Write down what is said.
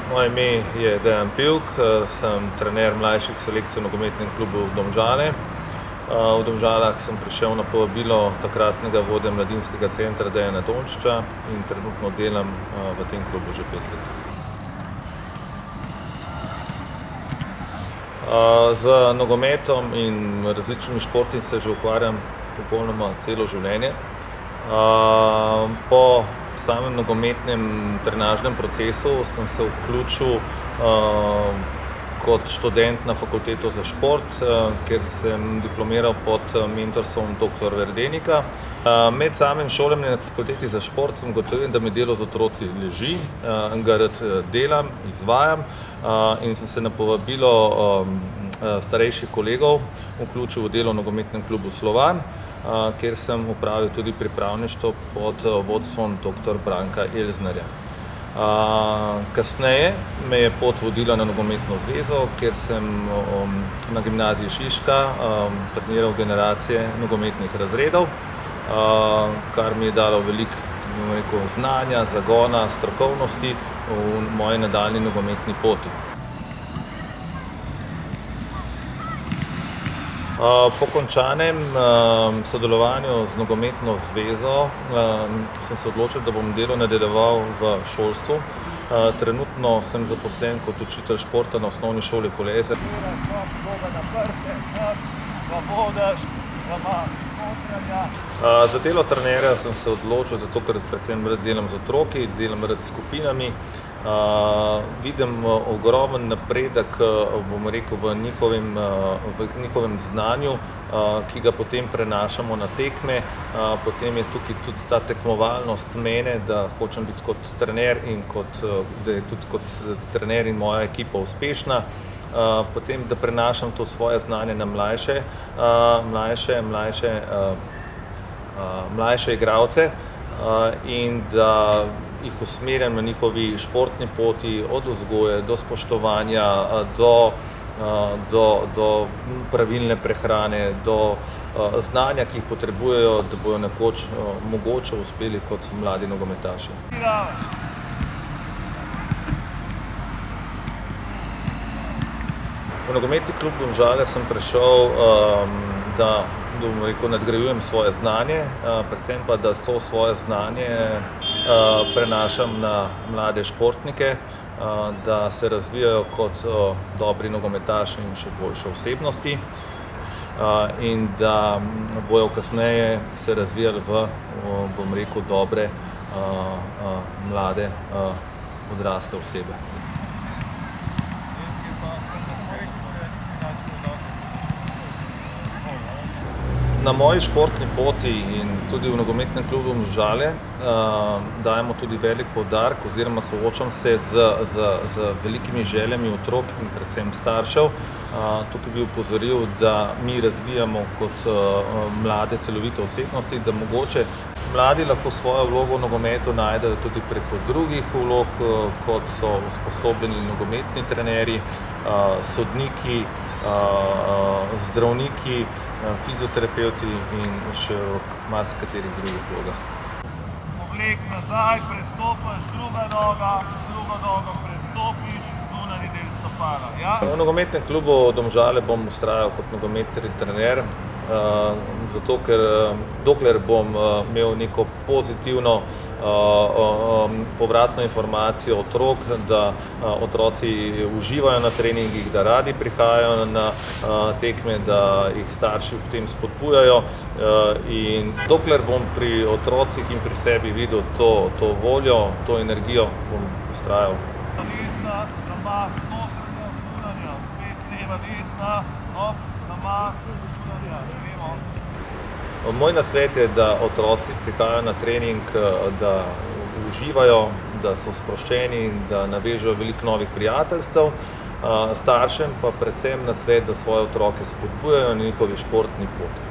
Moje ime je Dejan Pivk, sem trener mlajših selekcij v nogometnem klubu Domžale. V Domžalah sem prišel na povabilo takratnega vodja mladinskega centra Dejana Dončiča in trenutno delam v tem klubu že 5 let. Z nogometom in različnimi športi se že ukvarjam popolnoma celo življenje. Po samem nogometnem trenažnem procesu sem se vključil kot študent na fakulteto za šport, kjer sem diplomiral pod mentorstvom dr. Verdenika. Med samim šolanjem na fakulteti za šport sem ugotovil, da mi delo z otroci leži, ga rad delam, izvajam in sem se na povabilo starejših kolegov vključil v delo v nogometnem klubu Slovan, kjer sem opravil tudi pripravništvo pod vodstvom dr. Branka Elznarja. Kasneje me je pot vodila na nogometno zvezo, kjer sem na gimnaziji Šiška treniral generacije nogometnih razredov, kar mi je dalo veliko znanja, zagona, strokovnosti v moji nadaljnji nogometni poti. Po končanem sodelovanju z nogometno zvezo sem se odločil, da bom delo nadaljeval v šolstvu. Trenutno sem zaposlen kot učitelj športa na osnovni šoli Kolezija. Za delo trenerja sem se odločil zato, ker predvsem rad delam z otroki, delam rad s skupinami. Vidim ogromen napredek, v njihovem znanju, ki ga potem prenašamo na tekme. Potem je tukaj tudi ta tekmovalnost mene, da hočem biti kot trener in da je tudi kot trener in moja ekipa uspešna. Potem, da prenašam to svoje znanje na mlajše igralce in da jih usmerjam na njihovi športni poti od vzgoje do spoštovanja, do pravilne prehrane, do znanja, ki jih potrebujejo, da bodo nekoč mogoče uspeli kot mladi nogometaši. V nogometni klub Domžale sem prišel, da nadgrajujem svoje znanje, predvsem pa, da svoje znanje prenašam na mlade športnike, da se razvijajo kot dobri nogometaši in še boljše osebnosti in da bojo kasneje se razvijali v, dobre mlade odrasle osebe. Na moji športni poti in tudi v nogometnem klubu Domžale dajemo tudi velik poudarek oziroma soočam se z velikimi željami otrok in predvsem staršev. Tukaj bi opozoril, da mi razvijamo kot mlade celovite osebnosti, da mogoče mladi lahko svojo vlogo v nogometu najdejo tudi preko drugih vlog, kot so usposobljeni nogometni trenerji, sodniki, zdravniki, fizioterapevti in še v marsikaterih drugih vlogah. Pogled nazaj, prestopaš, drugo nogo prestopiš, zunanji del stopala. Ja? V nogometnem klubu Domžale bom vztrajal kot nogometni trener, zato ker dokler bom imel neko pozitivno povratno informacijo otrok, da otroci uživajo na treningih, da radi prihajajo na tekme, da jih starši potem spodbujajo in dokler bom pri otrocih in pri sebi videl to voljo, to energijo, bom vztrajal. Desna, zamah, notranja, zunanja, spet leva, desna, hop, zamah, zunanja, levo. Moj nasvet je, da otroci prihajajo na trening, da uživajo, da so sproščeni in da navežejo veliko novih prijateljstev. Staršem pa predvsem nasvet, da svoje otroke spodbujajo na njihovi športni poti.